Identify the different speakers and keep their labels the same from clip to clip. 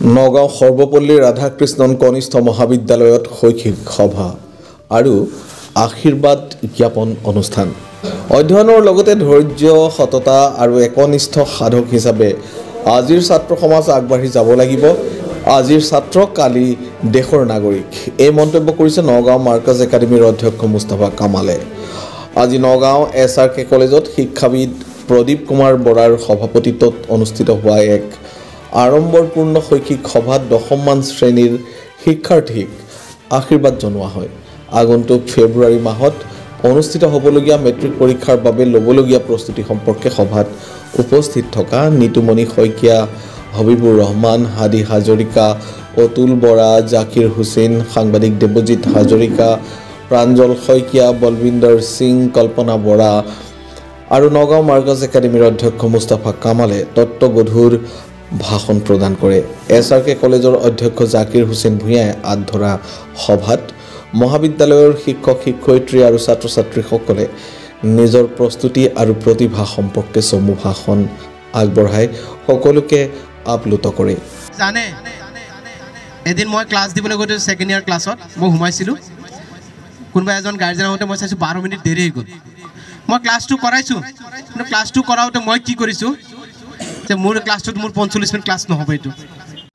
Speaker 1: নগাঁও সৰ্বপল্লী ৰাধাকৃষ্ণন কনিষ্ঠ মহাবিদ্যালয়ত শৈক্ষিক সভা আৰু আশীৰ্বাদ জ্ঞাপন অনুষ্ঠান। অধ্যয়নৰ লগতে ধৈৰ্য, সততা আৰু একনিষ্ঠ সাধক হিচাপে আজিৰ ছাত্ৰ সমাজ আগবাঢ়ি যাব লাগিব। আজিৰ ছাত্ৰ কালি দেশৰ নাগৰিক, এই মন্তব্য কৰিছে নগাঁও মাৰ্কাজ একাডেমীৰ অধ্যক্ষ মুস্তাফা কামালে। আজি নগাঁও SRK কলেজত শিক্ষাবিদ প্ৰদীপ কুমাৰ বৰাৰ সভাপতিত্বত অনুষ্ঠিত হোৱা এক আড়ম্বৰপূৰ্ণ শৈক্ষিক সভাত 10মান শ্ৰেণীৰ শিক্ষাৰ্থীক আশীৰ্বাদ জনোৱা হয়। আগন্তুক ফেব্ৰুৱাৰী মাহত অনুষ্ঠিত হ'বলগীয়া মেট্ৰিক পৰীক্ষাৰ বাবে ল'বলগীয়া প্ৰস্তুতি সম্পৰ্কে সভাত উপস্থিত থকা নিতুমণি শইকীয়া, হবিবুৰ ৰহমান, হাদি হাজৰিকা, অতুল বৰা, জাকিৰ হুছেইন, সাংবাদিক দেৱজিৎ হাজৰিকা, প্ৰাঞ্জল শইকীয়া, বলবিন্দৰ সিং, কল্পনা বৰা আৰু নগাঁও মাৰ্কাজ একাডেমীৰ অধ্যক্ষ মুস্তাফা কামালে তত্ত্বগধুৰ ভাষণ প্ৰদান কৰে। SRK কলেজৰ অধ্যক্ষ জাকিৰ হুছেইন ভূঞাই আঁত ধৰা সভাত মহাবিদ্যালয়ৰ শিক্ষক শিক্ষয়িত্ৰী আৰু ছাত্ৰ ছাত্ৰীসকলে নিজৰ প্ৰস্তুতি আৰু প্ৰতিভা সম্পৰ্কে চমু ভাষণ আগবঢ়াই সকলোকে আপ্লুত কৰে।
Speaker 2: জানে এদিন মই ক্লাছ দিবলৈ গৈছোঁ, ছেকেণ্ড ইয়াৰ ক্লাছত মই সোমাইছিলোঁ। কোনোবা এজন গাৰ্জেন আহোঁতে মই চাইছোঁ 12 মিনিট দেৰি হৈ গ'ল। মই ক্লাছটো কৰাইছোঁ, কিন্তু ক্লাছটো কৰাওঁতে মই কি কৰিছোঁ যে মোৰ ক্লাছটোত মোৰ 45 মিনিট ক্লাছ নহ'ব। এইটো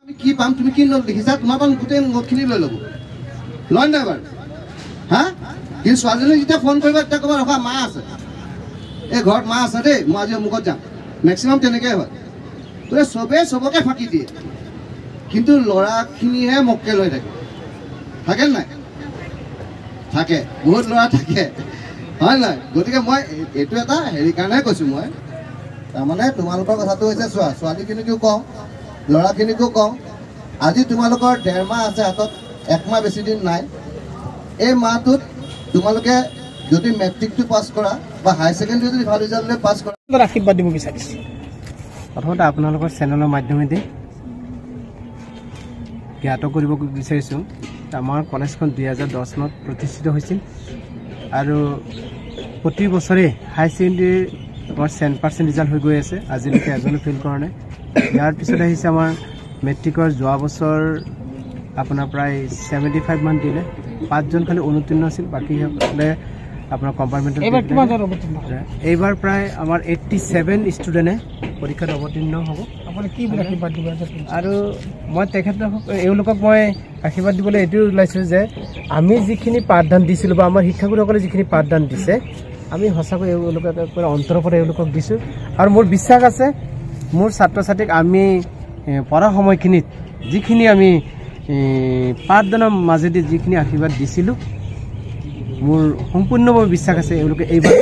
Speaker 3: আমি কি পাম, তুমি কি নোট লিখিছা, তোমাৰ পৰা গোটেই নোটখিনি লৈ ল'ব, লয় নাই বাৰু? হা, কিন্তু ছোৱালীজনীক যেতিয়া ফোন কৰিবা তেতিয়া ক'বা ৰখা মা আছে, এই ঘৰত মা আছে দেই, মই আজি অমুকত যাম। মেক্সিমাম তেনেকৈ হয়। তোৰে চবেই চবকে ফাঁকি দিয়ে, কিন্তু ল'ৰাখিনিহে মক্কে লৈ থাকে। থাকে নাই? থাকে, বহুত ল'ৰা থাকে, হয় নহয়? গতিকে মই এইটো এটা হেৰি কাৰণেহে কৈছোঁ। মই তাৰমানে তোমালোকৰ কথাটো হৈছে, চোৱা, ছোৱালীখিনিকো কওঁ, ল'ৰাখিনিকো কওঁ, আজি তোমালোকৰ 1.5 মাহ আছে হাতত, 1 মাহ বেছি দিন নাই। এই মাহটোত তোমালোকে যদি মেট্ৰিকটো পাছ কৰা বা হায়াৰ ছেকেণ্ডেৰী যদি ভাল ৰিজাল্ট লৈ পাছ কৰা,
Speaker 2: আশীৰ্বাদ দিব বিচাৰিছোঁ। প্ৰথমতে আপোনালোকৰ চেনেলৰ মাধ্যমেদি জ্ঞাত কৰিব বিচাৰিছোঁ, আমাৰ কলেজখন 2010 চনত প্ৰতিষ্ঠিত হৈছিল আৰু প্ৰতি বছৰে হায়াৰ ছেকেণ্ডেৰীৰ আমাৰ 100% ৰিজাল্ট হৈ গৈ আছে। আজিলৈকে এজনো ফেইল কৰা নাই। ইয়াৰ পিছত আহিছে আমাৰ মেট্ৰিকৰ, যোৱা বছৰ আপোনাৰ প্ৰায় 75 মান দিলে, 5জন খালি অনুত্তীৰ্ণ আছিল, বাকীসকলে আপোনাৰ কম্পাৰ্টমেণ্টেল। এইবাৰ প্ৰায় আমাৰ 87 ষ্টুডেণ্টে পৰীক্ষাত অৱতীৰ্ণ হ'ব। আপুনি কি বুলি আশীৰ্বাদ দিব? আৰু মই এওঁলোকক মই আশীৰ্বাদ দিবলৈ এইটোৱে ওলাইছোঁ যে আমি যিখিনি পাঠদান দিছিলোঁ বা আমাৰ শিক্ষাগুৰুসকলে যিখিনি পাঠদান দিছে, আমি সঁচাকৈ এওঁলোকক অন্তৰৰ পৰা এওঁলোকক দিছোঁ। আৰু মোৰ বিশ্বাস আছে, মোৰ ছাত্ৰ ছাত্ৰীক আমি পঢ়া সময়খিনিত যিখিনি আমি পাঠদানৰ মাজেদি যিখিনি আশীৰ্বাদ দিছিলোঁ, মোৰ সম্পূৰ্ণভাৱে বিশ্বাস আছে এওঁলোকে এইবাৰ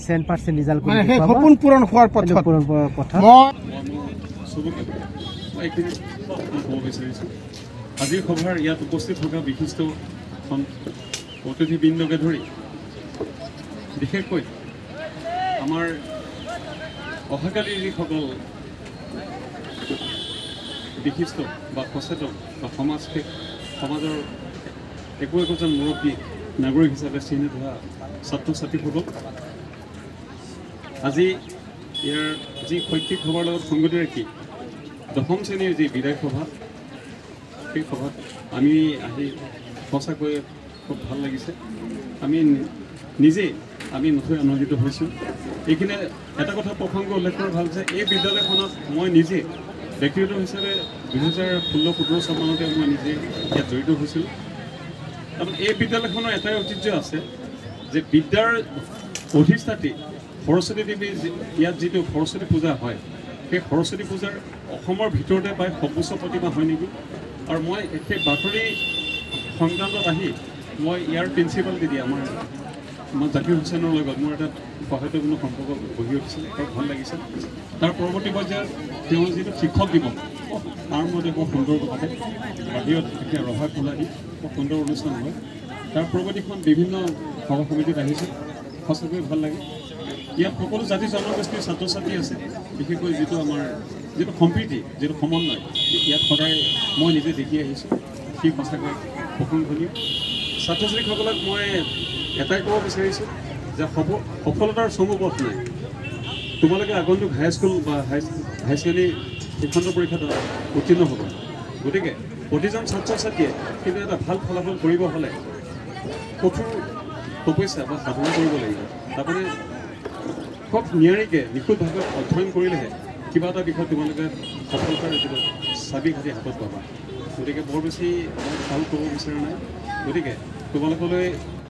Speaker 2: 100% ৰিজাল্ট কৰি সপোন পূৰণ হোৱাৰ পথত।
Speaker 4: আজিৰ সভাৰ ইয়াত উপস্থিত থকা বিশিষ্ট অতিথিবৃন্দকে ধৰি বিশেষকৈ আমাৰ অহাকালি যিসকল বিশিষ্ট বা সচেতন বা সমাজৰ একোজন মুৰব্বী নাগৰিক হিচাপে চিহ্নিত হোৱা ছাত্ৰ ছাত্ৰীসকল, আজি ইয়াৰ যি শৈক্ষিক সভাৰ লগত সংগতি ৰাখি 10ম শ্ৰেণীৰ যি বিদায় সভা, সেই সভাত আমি আহি সঁচাকৈ খুব ভাল লাগিছে। আমি নিজেই নথৈ আনন্দিত হৈছোঁ। এইখিনি এটা কথা প্ৰসংগ উল্লেখ কৰা ভাল যে এই বিদ্যালয়খনত মই নিজে ব্যক্তিগত হিচাপে 2016-17 চনমানতে মই নিজে ইয়াত জড়িত হৈছিলোঁ। কাৰণ এই বিদ্যালয়খনৰ এটাই ঐতিহ্য আছে যে বিদ্যাৰ অধিষ্ঠাত্ৰী সৰস্বতী দেৱী, ইয়াত যিটো সৰস্বতী পূজা হয়, সেই সৰস্বতী পূজাৰ অসমৰ ভিতৰতে প্ৰায় সৰ্বোচ্চ প্ৰতিমা হয় নেকি। আৰু মই সেই বাতৰি সংক্ৰান্তত আহি মই ইয়াৰ প্ৰিন্সিপাল দিদি মই জাকিৰ হুছেইনৰ লগত মোৰ এটা সহায়তাপূৰ্ণ সম্পৰ্ক গঢ়ি উঠিছিল, বৰ ভাল লাগিছিল। তাৰ পৰৱৰ্তী পৰ্যায়ত তেওঁ যিটো শিক্ষক দিৱস, তাৰ মতে বৰ সুন্দৰভাৱে বাহিৰত এতিয়া ৰভা খোলা দি বৰ সুন্দৰ অনুষ্ঠান হয়। তাৰ পৰৱৰ্তীখন বিভিন্ন সভা সমিতিত আহিছে, সঁচাকৈ ভাল লাগে। ইয়াত সকলো জাতি জনগোষ্ঠীৰ ছাত্ৰ ছাত্ৰী আছে, বিশেষকৈ যিটো আমাৰ সম্প্ৰীতি, যিটো সমন্বয় ইয়াত সদায় মই নিজে দেখি আহিছোঁ, সি সঁচাকৈ প্ৰশংসনীয়। ছাত্ৰ ছাত্ৰীসকলক মই এটাই ক'ব বিচাৰিছোঁ যে সফলতাৰ চমু পথ নাই। তোমালোকে আগন্তুক হাইস্কুল বা হাই ছেকেণ্ডেৰী শিক্ষান্ত পৰীক্ষাত উত্তীৰ্ণ হ'ব, গতিকে প্ৰতিজন ছাত্ৰ ছাত্ৰীয়ে কিন্তু এটা ভাল ফলাফল কৰিব হ'লে কঠোৰ তপস্যা বা সাধনা কৰিব লাগিব তাৰমানে খুব নিয়াৰিকৈ নিখুঁতভাৱে অধ্যয়ন কৰিলেহে কিবা এটা বিষয়ত তোমালোকে সফলতাৰ যিটো চাবি কাঠি হাতত পাবা গতিকে বৰ বেছি মই ভাল ক'ব বিচৰা নাই গতিকে তোমালোকলৈ